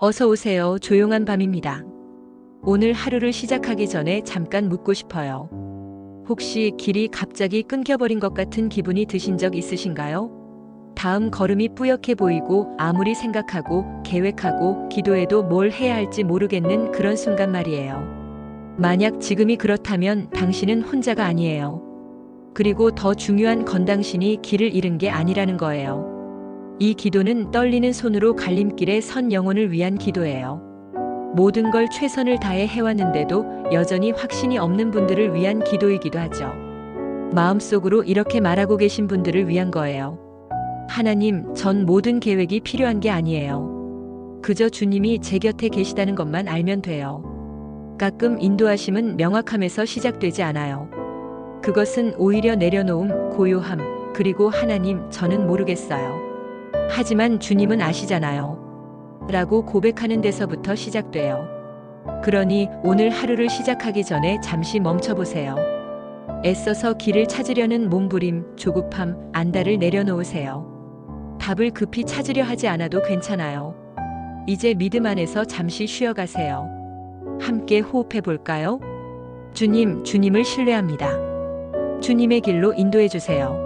어서 오세요. 조용한 밤입니다. 오늘 하루를 시작하기 전에 잠깐 묻고 싶어요. 혹시 길이 갑자기 끊겨버린 것 같은 기분이 드신 적 있으신가요? 다음 걸음이 뿌옇게 보이고 아무리 생각하고 계획하고 기도해도 뭘 해야 할지 모르겠는 그런 순간 말이에요. 만약 지금이 그렇다면 당신은 혼자가 아니에요. 그리고 더 중요한 건 당신이 길을 잃은 게 아니라는 거예요. 이 기도는 떨리는 손으로 갈림길에 선 영혼을 위한 기도예요. 모든 걸 최선을 다해 해왔는데도 여전히 확신이 없는 분들을 위한 기도이기도 하죠. 마음속으로 이렇게 말하고 계신 분들을 위한 거예요. 하나님, 전 모든 계획이 필요한 게 아니에요. 그저 주님이 제 곁에 계시다는 것만 알면 돼요. 가끔 인도하심은 명확함에서 시작되지 않아요. 그것은 오히려 내려놓음, 고요함, 그리고 하나님, 저는 모르겠어요. 하지만 주님은 아시잖아요. 라고 고백하는 데서부터 시작돼요. 그러니 오늘 하루를 시작하기 전에 잠시 멈춰보세요. 애써서 길을 찾으려는 몸부림, 조급함, 안달을 내려놓으세요. 답을 급히 찾으려 하지 않아도 괜찮아요. 이제 믿음 안에서 잠시 쉬어가세요. 함께 호흡해 볼까요? 주님, 주님을 신뢰합니다. 주님의 길로 인도해 주세요.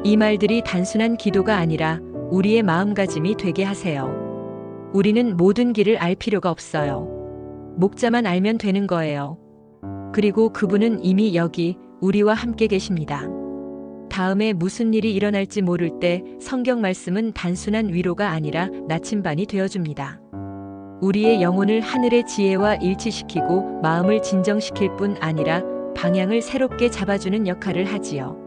이 말들이 단순한 기도가 아니라 우리의 마음가짐이 되게 하세요. 우리는 모든 길을 알 필요가 없어요. 목자만 알면 되는 거예요. 그리고 그분은 이미 여기 우리와 함께 계십니다. 다음에 무슨 일이 일어날지 모를 때 성경 말씀은 단순한 위로가 아니라 나침반이 되어줍니다. 우리의 영혼을 하늘의 지혜와 일치시키고 마음을 진정시킬 뿐 아니라 방향을 새롭게 잡아주는 역할을 하지요.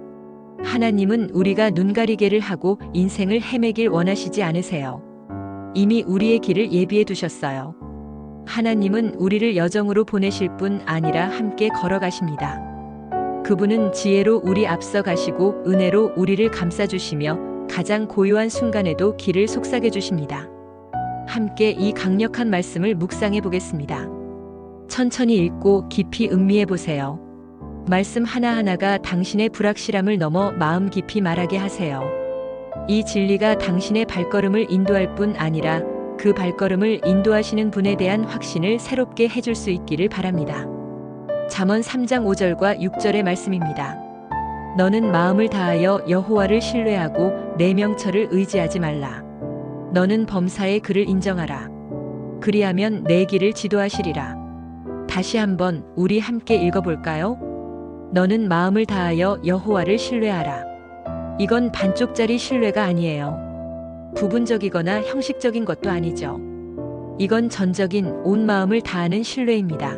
하나님은 우리가 눈가리개를 하고 인생을 헤매길 원하시지 않으세요. 이미 우리의 길을 예비해 두셨어요. 하나님은 우리를 여정으로 보내실 뿐 아니라 함께 걸어가십니다. 그분은 지혜로 우리 앞서 가시고 은혜로 우리를 감싸주시며 가장 고요한 순간에도 길을 속삭여 주십니다. 함께 이 강력한 말씀을 묵상해 보겠습니다. 천천히 읽고 깊이 음미해 보세요. 말씀 하나하나가 당신의 불확실함을 넘어 마음 깊이 말하게 하세요. 이 진리가 당신의 발걸음을 인도할 뿐 아니라 그 발걸음을 인도하시는 분에 대한 확신을 새롭게 해줄 수 있기를 바랍니다. 잠언 3장 5절과 6절의 말씀입니다. 너는 마음을 다하여 여호와를 신뢰하고 내 명철을 의지하지 말라. 너는 범사의 그를 인정하라. 그리하면 내 길을 지도하시리라. 다시 한번 우리 함께 읽어볼까요? 너는 마음을 다하여 여호와를 신뢰하라. 이건 반쪽짜리 신뢰가 아니에요. 부분적이거나 형식적인 것도 아니죠. 이건 전적인 온 마음을 다하는 신뢰입니다.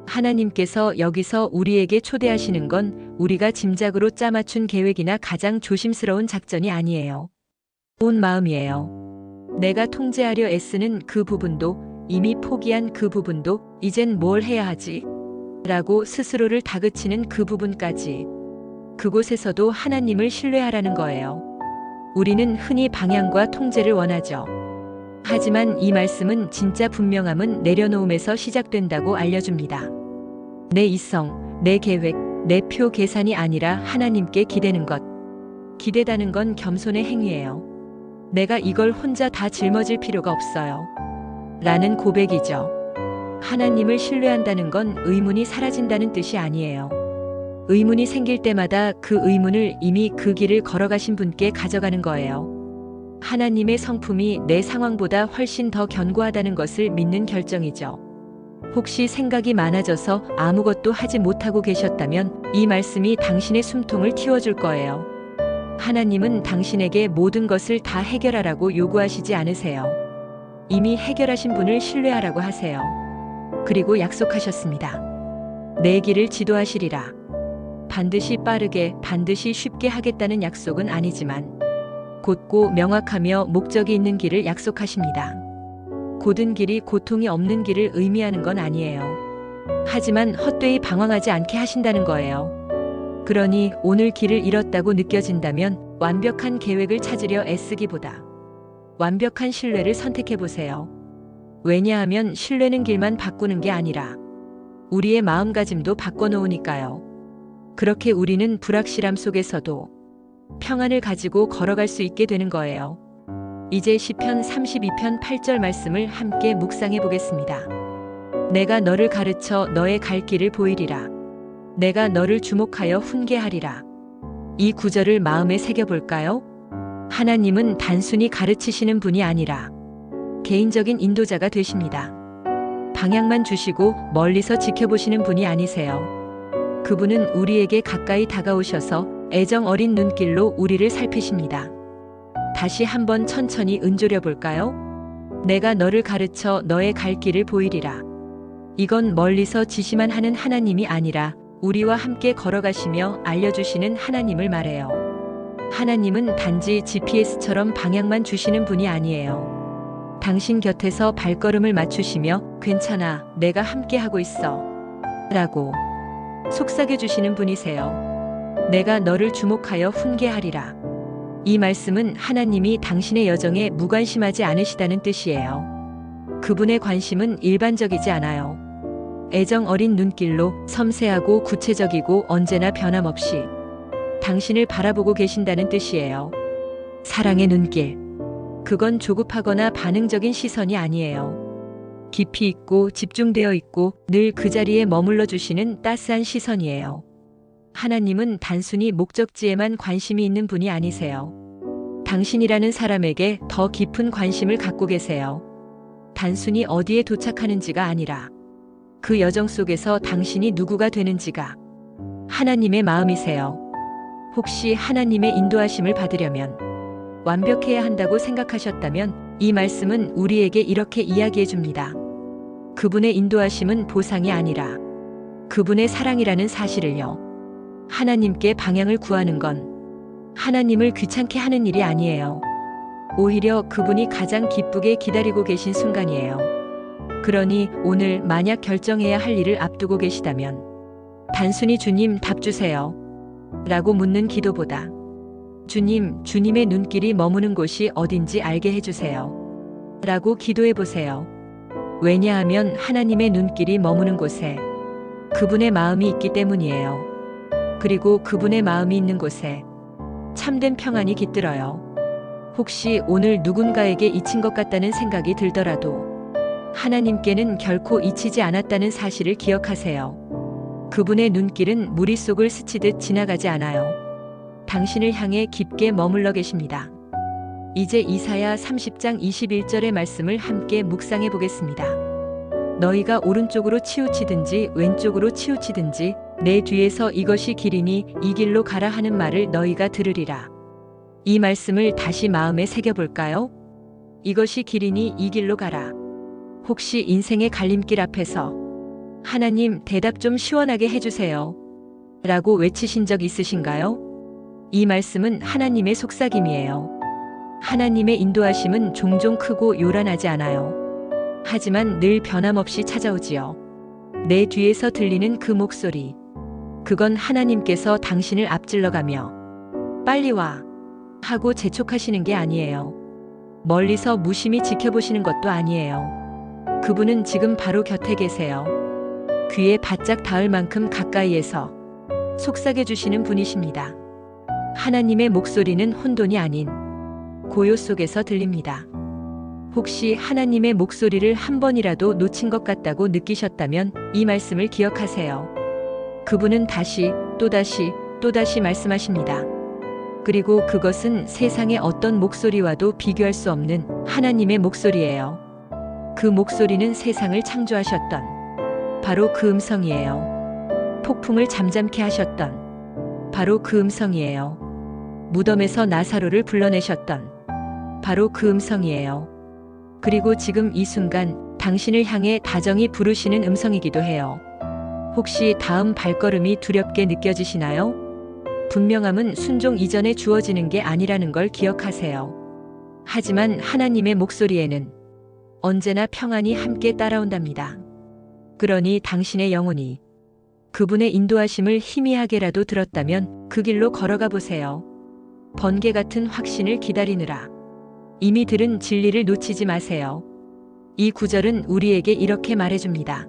하나님께서 여기서 우리에게 초대하시는 건 우리가 짐작으로 짜맞춘 계획이나 가장 조심스러운 작전이 아니에요. 온 마음이에요. 내가 통제하려 애쓰는 그 부분도, 이미 포기한 그 부분도, 이젠 뭘 해야 하지? 라고 스스로를 다그치는 그 부분까지. 그곳에서도 하나님을 신뢰하라는 거예요. 우리는 흔히 방향과 통제를 원하죠. 하지만 이 말씀은 진짜 분명함은 내려놓음에서 시작된다고 알려줍니다. 내 이성, 내 계획, 내 표 계산이 아니라 하나님께 기대는 것. 기대다는 건 겸손의 행위예요. 내가 이걸 혼자 다 짊어질 필요가 없어요. 라는 고백이죠. 하나님을 신뢰한다는 건 의문이 사라진다는 뜻이 아니에요. 의문이 생길 때마다 그 의문을 이미 그 길을 걸어가신 분께 가져가는 거예요. 하나님의 성품이 내 상황보다 훨씬 더 견고하다는 것을 믿는 결정이죠. 혹시 생각이 많아져서 아무것도 하지 못하고 계셨다면 이 말씀이 당신의 숨통을 틔워줄 거예요. 하나님은 당신에게 모든 것을 다 해결하라고 요구하시지 않으세요. 이미 해결하신 분을 신뢰하라고 하세요. 그리고 약속하셨습니다. 내 길을 지도하시리라. 반드시 빠르게, 반드시 쉽게 하겠다는 약속은 아니지만 곧고 명확하며 목적이 있는 길을 약속하십니다. 곧은 길이 고통이 없는 길을 의미하는 건 아니에요. 하지만 헛되이 방황하지 않게 하신다는 거예요. 그러니 오늘 길을 잃었다고 느껴진다면 완벽한 계획을 찾으려 애쓰기보다 완벽한 신뢰를 선택해 보세요. 왜냐하면 신뢰는 길만 바꾸는 게 아니라 우리의 마음가짐도 바꿔놓으니까요. 그렇게 우리는 불확실함 속에서도 평안을 가지고 걸어갈 수 있게 되는 거예요. 이제 시편 32편 8절 말씀을 함께 묵상해 보겠습니다. 내가 너를 가르쳐 너의 갈 길을 보이리라. 내가 너를 주목하여 훈계하리라. 이 구절을 마음에 새겨볼까요? 하나님은 단순히 가르치시는 분이 아니라 개인적인 인도자가 되십니다. 방향만 주시고 멀리서 지켜보시는 분이 아니세요. 그분은 우리에게 가까이 다가오셔서 애정 어린 눈길로 우리를 살피십니다. 다시 한번 천천히 은조려 볼까요? 내가 너를 가르쳐 너의 갈 길을 보이리라. 이건 멀리서 지시만 하는 하나님이 아니라 우리와 함께 걸어가시며 알려주시는 하나님을 말해요. 하나님은 단지 GPS처럼 방향만 주시는 분이 아니에요. 당신 곁에서 발걸음을 맞추시며 괜찮아, 내가 함께 하고 있어 라고 속삭여 주시는 분이세요. 내가 너를 주목하여 훈계하리라. 이 말씀은 하나님이 당신의 여정에 무관심하지 않으시다는 뜻이에요. 그분의 관심은 일반적이지 않아요. 애정 어린 눈길로 섬세하고 구체적이고 언제나 변함없이 당신을 바라보고 계신다는 뜻이에요. 사랑의 눈길. 그건 조급하거나 반응적인 시선이 아니에요. 깊이 있고 집중되어 있고 늘 그 자리에 머물러 주시는 따스한 시선이에요. 하나님은 단순히 목적지에만 관심이 있는 분이 아니세요. 당신이라는 사람에게 더 깊은 관심을 갖고 계세요. 단순히 어디에 도착하는지가 아니라 그 여정 속에서 당신이 누구가 되는지가 하나님의 마음이세요. 혹시 하나님의 인도하심을 받으려면 완벽해야 한다고 생각하셨다면 이 말씀은 우리에게 이렇게 이야기해 줍니다. 그분의 인도하심은 보상이 아니라 그분의 사랑이라는 사실을요. 하나님께 방향을 구하는 건 하나님을 귀찮게 하는 일이 아니에요. 오히려 그분이 가장 기쁘게 기다리고 계신 순간이에요. 그러니 오늘 만약 결정해야 할 일을 앞두고 계시다면 단순히 주님 답 주세요 라고 묻는 기도보다 주님, 주님의 눈길이 머무는 곳이 어딘지 알게 해주세요 라고 기도해 보세요. 왜냐하면 하나님의 눈길이 머무는 곳에 그분의 마음이 있기 때문이에요. 그리고 그분의 마음이 있는 곳에 참된 평안이 깃들어요. 혹시 오늘 누군가에게 잊힌 것 같다는 생각이 들더라도 하나님께는 결코 잊히지 않았다는 사실을 기억하세요. 그분의 눈길은 무리 속을 스치듯 지나가지 않아요. 당신을 향해 깊게 머물러 계십니다. 이제 이사야 30장 21절의 말씀을 함께 묵상해 보겠습니다. 너희가 오른쪽으로 치우치든지 왼쪽으로 치우치든지 내 뒤에서 이것이 길이니 이 길로 가라 하는 말을 너희가 들으리라. 이 말씀을 다시 마음에 새겨볼까요? 이것이 길이니 이 길로 가라. 혹시 인생의 갈림길 앞에서 하나님 대답 좀 시원하게 해주세요 라고 외치신 적 있으신가요? 이 말씀은 하나님의 속삭임이에요. 하나님의 인도하심은 종종 크고 요란하지 않아요. 하지만 늘 변함없이 찾아오지요. 내 뒤에서 들리는 그 목소리. 그건 하나님께서 당신을 앞질러가며 빨리 와 하고 재촉하시는 게 아니에요. 멀리서 무심히 지켜보시는 것도 아니에요. 그분은 지금 바로 곁에 계세요. 귀에 바짝 닿을 만큼 가까이에서 속삭여 주시는 분이십니다. 하나님의 목소리는 혼돈이 아닌 고요 속에서 들립니다. 혹시 하나님의 목소리를 한 번이라도 놓친 것 같다고 느끼셨다면 이 말씀을 기억하세요. 그분은 다시 또다시 말씀하십니다. 그리고 그것은 세상의 어떤 목소리와도 비교할 수 없는 하나님의 목소리예요. 그 목소리는 세상을 창조하셨던 바로 그 음성이에요. 폭풍을 잠잠케 하셨던 바로 그 음성이에요. 무덤에서 나사로를 불러내셨던 바로 그 음성이에요. 그리고 지금 이 순간 당신을 향해 다정히 부르시는 음성이기도 해요. 혹시 다음 발걸음이 두렵게 느껴지시나요? 분명함은 순종 이전에 주어지는 게 아니라는 걸 기억하세요. 하지만 하나님의 목소리에는 언제나 평안이 함께 따라온답니다. 그러니 당신의 영혼이 그분의 인도하심을 희미하게라도 들었다면 그 길로 걸어가 보세요. 번개 같은 확신을 기다리느라 이미 들은 진리를 놓치지 마세요. 이 구절은 우리에게 이렇게 말해줍니다.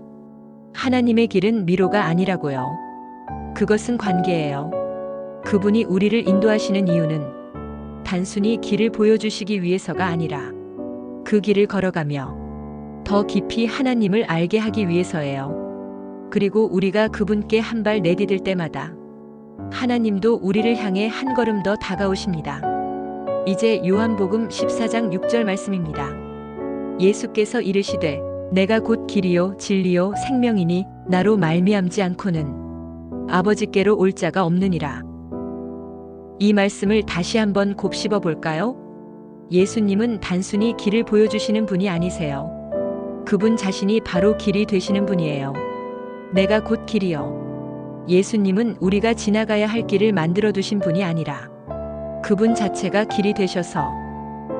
하나님의 길은 미로가 아니라고요. 그것은 관계예요. 그분이 우리를 인도하시는 이유는 단순히 길을 보여주시기 위해서가 아니라 그 길을 걸어가며 더 깊이 하나님을 알게 하기 위해서예요. 그리고 우리가 그분께 한 발 내디딜 때마다 하나님도 우리를 향해 한 걸음 더 다가오십니다. 이제 요한복음 14장 6절 말씀입니다. 예수께서 이르시되 내가 곧 길이요 진리요 생명이니 나로 말미암지 않고는 아버지께로 올 자가 없느니라. 이 말씀을 다시 한번 곱씹어 볼까요? 예수님은 단순히 길을 보여주시는 분이 아니세요. 그분 자신이 바로 길이 되시는 분이에요. 내가 곧 길이요. 예수님은 우리가 지나가야 할 길을 만들어 두신 분이 아니라 그분 자체가 길이 되셔서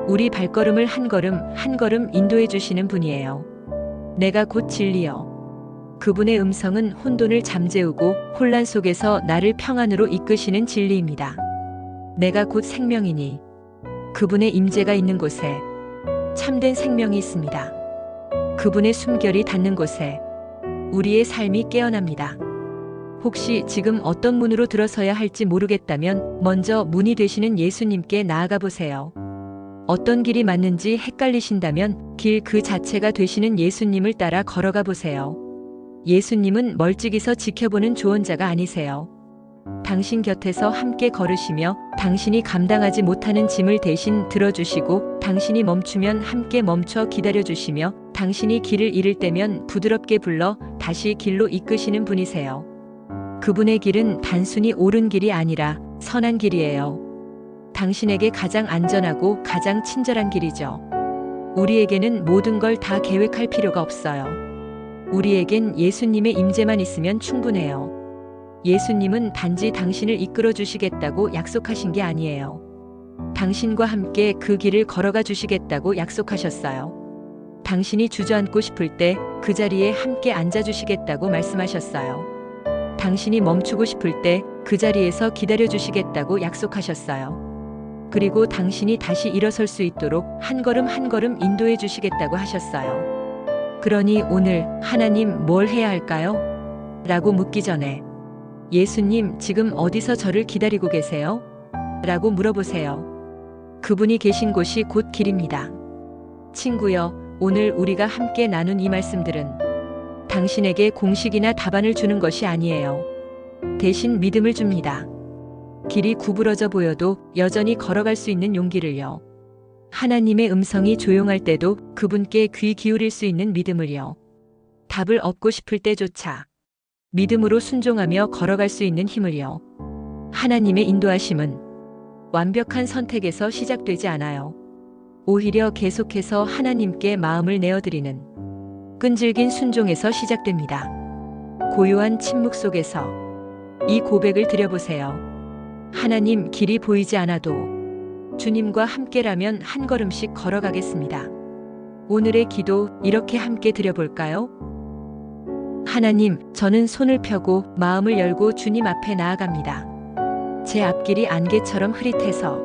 우리 발걸음을 한 걸음 한 걸음 인도해 주시는 분이에요. 내가 곧 진리요. 그분의 음성은 혼돈을 잠재우고 혼란 속에서 나를 평안으로 이끄시는 진리입니다. 내가 곧 생명이니 그분의 임재가 있는 곳에 참된 생명이 있습니다. 그분의 숨결이 닿는 곳에 우리의 삶이 깨어납니다. 혹시 지금 어떤 문으로 들어서야 할지 모르겠다면 먼저 문이 되시는 예수님께 나아가 보세요. 어떤 길이 맞는지 헷갈리신다면 길 그 자체가 되시는 예수님을 따라 걸어가 보세요. 예수님은 멀찍이서 지켜보는 조언자가 아니세요. 당신 곁에서 함께 걸으시며 당신이 감당하지 못하는 짐을 대신 들어주시고 당신이 멈추면 함께 멈춰 기다려주시며 당신이 길을 잃을 때면 부드럽게 불러 다시 길로 이끄시는 분이세요. 그분의 길은 단순히 옳은 길이 아니라 선한 길이에요. 당신에게 가장 안전하고 가장 친절한 길이죠. 우리에게는 모든 걸 다 계획할 필요가 없어요. 우리에겐 예수님의 임재만 있으면 충분해요. 예수님은 단지 당신을 이끌어 주시겠다고 약속하신 게 아니에요. 당신과 함께 그 길을 걸어가 주시겠다고 약속하셨어요. 당신이 주저앉고 싶을 때 그 자리에 함께 앉아 주시겠다고 말씀하셨어요. 당신이 멈추고 싶을 때 그 자리에서 기다려 주시겠다고 약속하셨어요. 그리고 당신이 다시 일어설 수 있도록 한 걸음 한 걸음 인도해 주시겠다고 하셨어요. 그러니 오늘 하나님 뭘 해야 할까요? 라고 묻기 전에 예수님 지금 어디서 저를 기다리고 계세요? 라고 물어보세요. 그분이 계신 곳이 곧 길입니다. 친구여, 오늘 우리가 함께 나눈 이 말씀들은 당신에게 공식이나 답안을 주는 것이 아니에요. 대신 믿음을 줍니다. 길이 구부러져 보여도 여전히 걸어갈 수 있는 용기를요. 하나님의 음성이 조용할 때도 그분께 귀 기울일 수 있는 믿음을요. 답을 얻고 싶을 때조차 믿음으로 순종하며 걸어갈 수 있는 힘을요. 하나님의 인도하심은 완벽한 선택에서 시작되지 않아요. 오히려 계속해서 하나님께 마음을 내어드리는 끈질긴 순종에서 시작됩니다. 고요한 침묵 속에서 이 고백을 드려보세요. 하나님, 길이 보이지 않아도 주님과 함께라면 한 걸음씩 걸어가겠습니다. 오늘의 기도 이렇게 함께 드려볼까요? 하나님, 저는 손을 펴고 마음을 열고 주님 앞에 나아갑니다. 제 앞길이 안개처럼 흐릿해서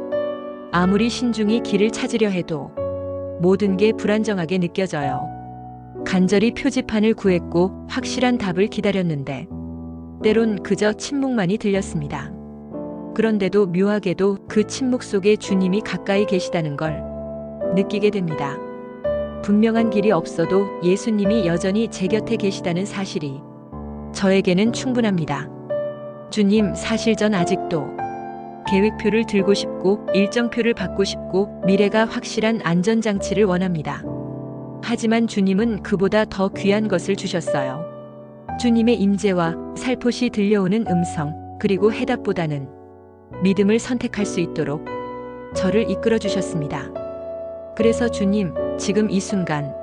아무리 신중히 길을 찾으려 해도 모든 게 불안정하게 느껴져요. 간절히 표지판을 구했고 확실한 답을 기다렸는데 때론 그저 침묵만이 들렸습니다. 그런데도 묘하게도 그 침묵 속에 주님이 가까이 계시다는 걸 느끼게 됩니다. 분명한 길이 없어도 예수님이 여전히 제 곁에 계시다는 사실이 저에게는 충분합니다. 주님, 사실 전 아직도 계획표를 들고 싶고 일정표를 받고 싶고 미래가 확실한 안전장치를 원합니다. 하지만 주님은 그보다 더 귀한 것을 주셨어요. 주님의 임재와 살포시 들려오는 음성, 그리고 해답보다는 믿음을 선택할 수 있도록 저를 이끌어 주셨습니다. 그래서 주님, 지금 이 순간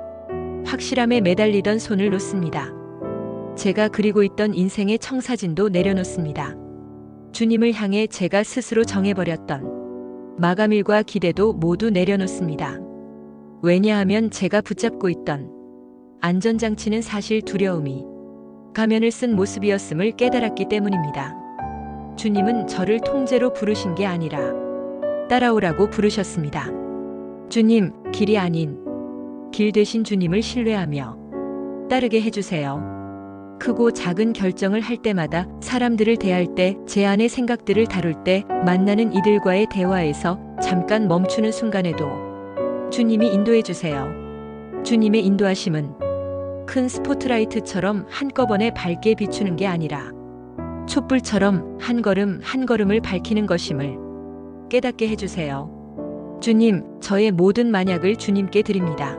확실함에 매달리던 손을 놓습니다. 제가 그리고 있던 인생의 청사진도 내려놓습니다. 주님을 향해 제가 스스로 정해버렸던 마감일과 기대도 모두 내려놓습니다. 왜냐하면 제가 붙잡고 있던 안전장치는 사실 두려움이 가면을 쓴 모습이었음을 깨달았기 때문입니다. 주님은 저를 통제로 부르신 게 아니라 따라오라고 부르셨습니다. 주님, 길이 아닌 길 되신 주님을 신뢰하며 따르게 해주세요. 크고 작은 결정을 할 때마다, 사람들을 대할 때, 제 안의 생각들을 다룰 때, 만나는 이들과의 대화에서 잠깐 멈추는 순간에도 주님이 인도해 주세요. 주님의 인도하심은 큰 스포트라이트처럼 한꺼번에 밝게 비추는 게 아니라 촛불처럼 한 걸음 한 걸음을 밝히는 것임을 깨닫게 해주세요. 주님, 저의 모든 만약을 주님께 드립니다.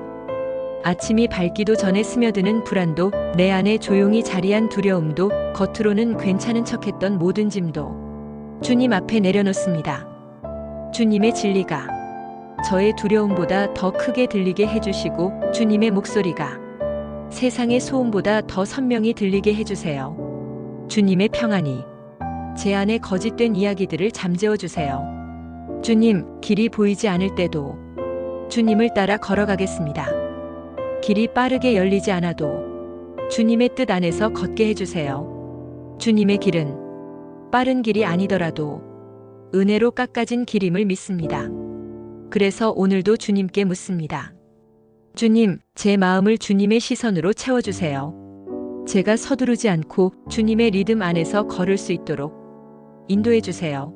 아침이 밝기도 전에 스며드는 불안도, 내 안에 조용히 자리한 두려움도, 겉으로는 괜찮은 척했던 모든 짐도 주님 앞에 내려놓습니다. 주님의 진리가 저의 두려움보다 더 크게 들리게 해주시고, 주님의 목소리가 세상의 소음보다 더 선명히 들리게 해주세요. 주님의 평안이 제 안에 거짓된 이야기들을 잠재워 주세요. 주님, 길이 보이지 않을 때도 주님을 따라 걸어가겠습니다. 길이 빠르게 열리지 않아도 주님의 뜻 안에서 걷게 해주세요. 주님의 길은 빠른 길이 아니더라도 은혜로 깎아진 길임을 믿습니다. 그래서 오늘도 주님께 묻습니다. 주님, 제 마음을 주님의 시선으로 채워주세요. 제가 서두르지 않고 주님의 리듬 안에서 걸을 수 있도록 인도해 주세요.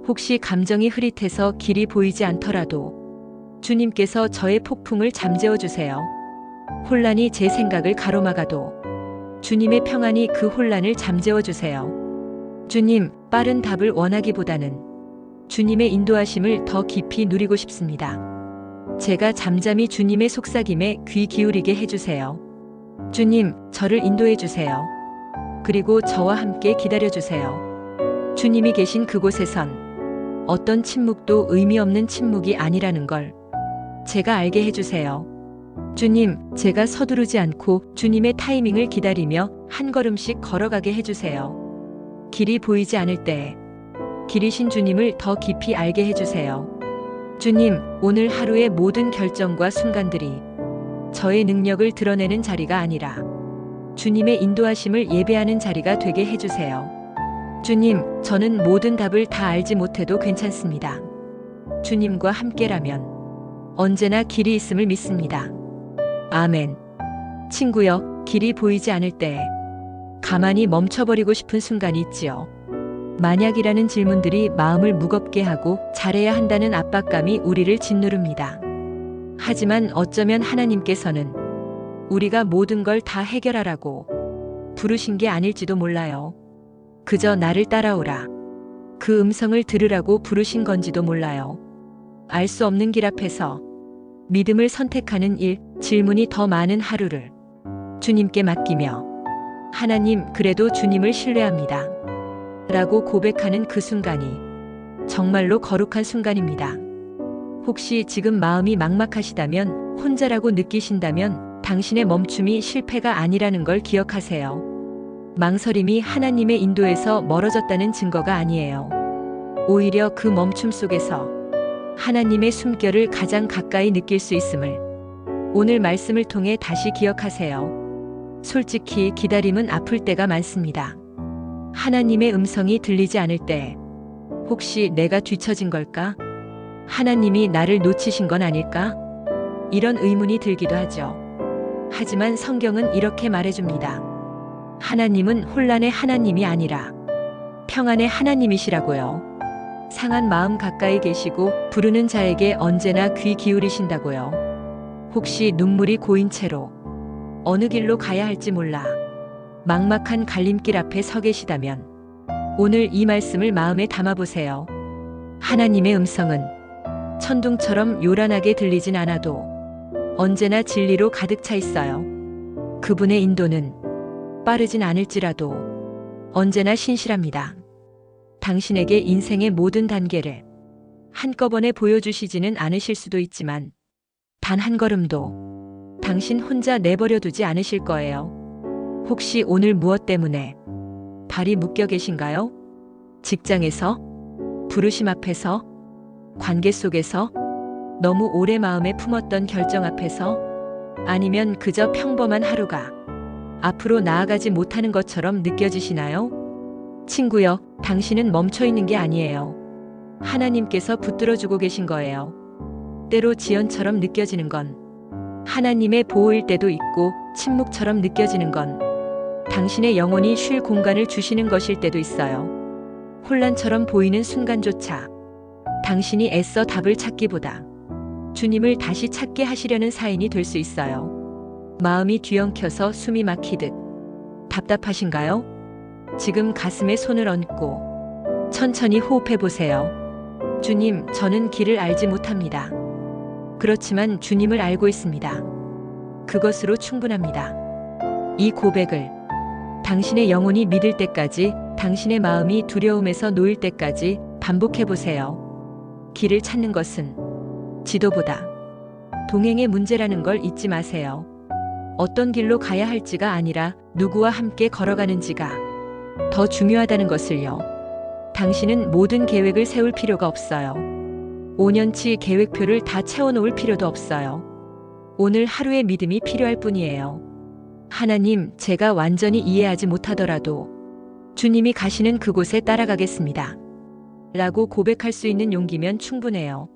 혹시 감정이 흐릿해서 길이 보이지 않더라도 주님께서 저의 폭풍을 잠재워 주세요. 혼란이 제 생각을 가로막아도 주님의 평안이 그 혼란을 잠재워 주세요. 주님, 빠른 답을 원하기보다는 주님의 인도하심을 더 깊이 누리고 싶습니다. 제가 잠잠히 주님의 속삭임에 귀 기울이게 해주세요. 주님, 저를 인도해 주세요. 그리고 저와 함께 기다려 주세요. 주님이 계신 그곳에선 어떤 침묵도 의미 없는 침묵이 아니라는 걸 제가 알게 해주세요. 주님, 제가 서두르지 않고 주님의 타이밍을 기다리며 한 걸음씩 걸어가게 해주세요. 길이 보이지 않을 때에 길이신 주님을 더 깊이 알게 해주세요. 주님, 오늘 하루의 모든 결정과 순간들이 저의 능력을 드러내는 자리가 아니라 주님의 인도하심을 예배하는 자리가 되게 해주세요. 주님, 저는 모든 답을 다 알지 못해도 괜찮습니다. 주님과 함께라면 언제나 길이 있음을 믿습니다. 아멘. 친구여, 길이 보이지 않을 때에 가만히 멈춰버리고 싶은 순간이 있지요. 만약이라는 질문들이 마음을 무겁게 하고 잘해야 한다는 압박감이 우리를 짓누릅니다. 하지만 어쩌면 하나님께서는 우리가 모든 걸 다 해결하라고 부르신 게 아닐지도 몰라요. 그저 나를 따라오라. 그 음성을 들으라고 부르신 건지도 몰라요. 알 수 없는 길 앞에서 믿음을 선택하는 일, 질문이 더 많은 하루를 주님께 맡기며 하나님, 그래도 주님을 신뢰합니다. 라고 고백하는 그 순간이 정말로 거룩한 순간입니다. 혹시 지금 마음이 막막하시다면, 혼자라고 느끼신다면 당신의 멈춤이 실패가 아니라는 걸 기억하세요. 망설임이 하나님의 인도에서 멀어졌다는 증거가 아니에요. 오히려 그 멈춤 속에서 하나님의 숨결을 가장 가까이 느낄 수 있음을 오늘 말씀을 통해 다시 기억하세요. 솔직히 기다림은 아플 때가 많습니다. 하나님의 음성이 들리지 않을 때 혹시 내가 뒤처진 걸까? 하나님이 나를 놓치신 건 아닐까? 이런 의문이 들기도 하죠. 하지만 성경은 이렇게 말해줍니다. 하나님은 혼란의 하나님이 아니라 평안의 하나님이시라고요. 상한 마음 가까이 계시고 부르는 자에게 언제나 귀 기울이신다고요. 혹시 눈물이 고인 채로 어느 길로 가야 할지 몰라 막막한 갈림길 앞에 서 계시다면 오늘 이 말씀을 마음에 담아보세요. 하나님의 음성은 천둥처럼 요란하게 들리진 않아도 언제나 진리로 가득 차 있어요. 그분의 인도는 빠르진 않을지라도 언제나 신실합니다. 당신에게 인생의 모든 단계를 한꺼번에 보여주시지는 않으실 수도 있지만 단 한 걸음도 당신 혼자 내버려 두지 않으실 거예요. 혹시 오늘 무엇 때문에 발이 묶여 계신가요? 직장에서? 부르심 앞에서? 관계 속에서? 너무 오래 마음에 품었던 결정 앞에서? 아니면 그저 평범한 하루가 앞으로 나아가지 못하는 것처럼 느껴지시나요? 친구여, 당신은 멈춰 있는 게 아니에요. 하나님께서 붙들어주고 계신 거예요. 때로 지연처럼 느껴지는 건 하나님의 보호일 때도 있고, 침묵처럼 느껴지는 건 당신의 영혼이 쉴 공간을 주시는 것일 때도 있어요. 혼란처럼 보이는 순간조차 당신이 애써 답을 찾기보다 주님을 다시 찾게 하시려는 사인이 될 수 있어요. 마음이 뒤엉켜서 숨이 막히듯 답답하신가요? 지금 가슴에 손을 얹고 천천히 호흡해 보세요. 주님, 저는 길을 알지 못합니다. 그렇지만 주님을 알고 있습니다. 그것으로 충분합니다. 이 고백을 당신의 영혼이 믿을 때까지, 당신의 마음이 두려움에서 놓일 때까지 반복해 보세요. 길을 찾는 것은 지도보다 동행의 문제라는 걸 잊지 마세요. 어떤 길로 가야 할지가 아니라 누구와 함께 걸어가는지가 더 중요하다는 것을요. 당신은 모든 계획을 세울 필요가 없어요. 5년치 계획표를 다 채워놓을 필요도 없어요. 오늘 하루의 믿음이 필요할 뿐이에요. 하나님, 제가 완전히 이해하지 못하더라도 주님이 가시는 그곳에 따라가겠습니다. 라고 고백할 수 있는 용기면 충분해요.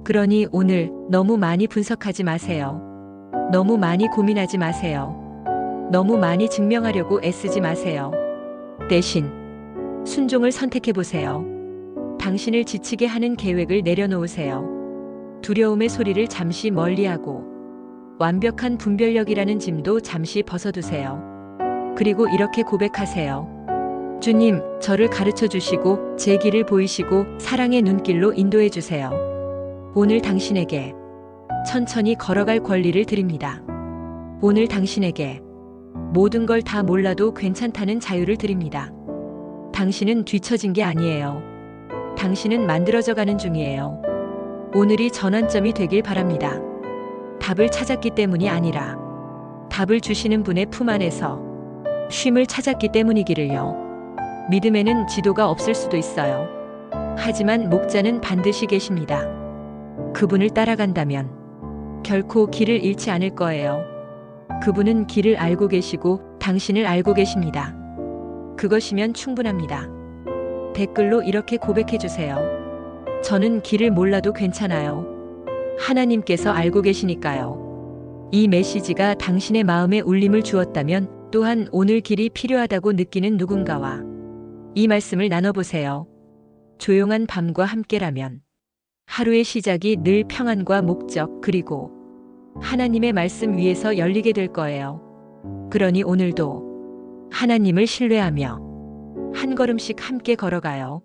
그러니 오늘 너무 많이 분석하지 마세요. 너무 많이 고민하지 마세요. 너무 많이 증명하려고 애쓰지 마세요. 대신 순종을 선택해 보세요. 당신을 지치게 하는 계획을 내려놓으세요. 두려움의 소리를 잠시 멀리하고 완벽한 분별력이라는 짐도 잠시 벗어두세요. 그리고 이렇게 고백하세요. 주님, 저를 가르쳐 주시고 제 길을 보이시고 사랑의 눈길로 인도해 주세요. 오늘 당신에게 천천히 걸어갈 권리를 드립니다. 오늘 당신에게 모든 걸 다 몰라도 괜찮다는 자유를 드립니다. 당신은 뒤처진 게 아니에요. 당신은 만들어져 가는 중이에요. 오늘이 전환점이 되길 바랍니다. 답을 찾았기 때문이 아니라 답을 주시는 분의 품 안에서 쉼을 찾았기 때문이기를요. 믿음에는 지도가 없을 수도 있어요. 하지만 목자는 반드시 계십니다. 그분을 따라간다면 결코 길을 잃지 않을 거예요. 그분은 길을 알고 계시고 당신을 알고 계십니다. 그것이면 충분합니다. 댓글로 이렇게 고백해 주세요. 저는 길을 몰라도 괜찮아요. 하나님께서 알고 계시니까요. 이 메시지가 당신의 마음에 울림을 주었다면, 또한 오늘 길이 필요하다고 느끼는 누군가와 이 말씀을 나눠보세요. 조용한 밤과 함께라면 하루의 시작이 늘 평안과 목적, 그리고 하나님의 말씀 위에서 열리게 될 거예요. 그러니 오늘도 하나님을 신뢰하며 한 걸음씩 함께 걸어가요.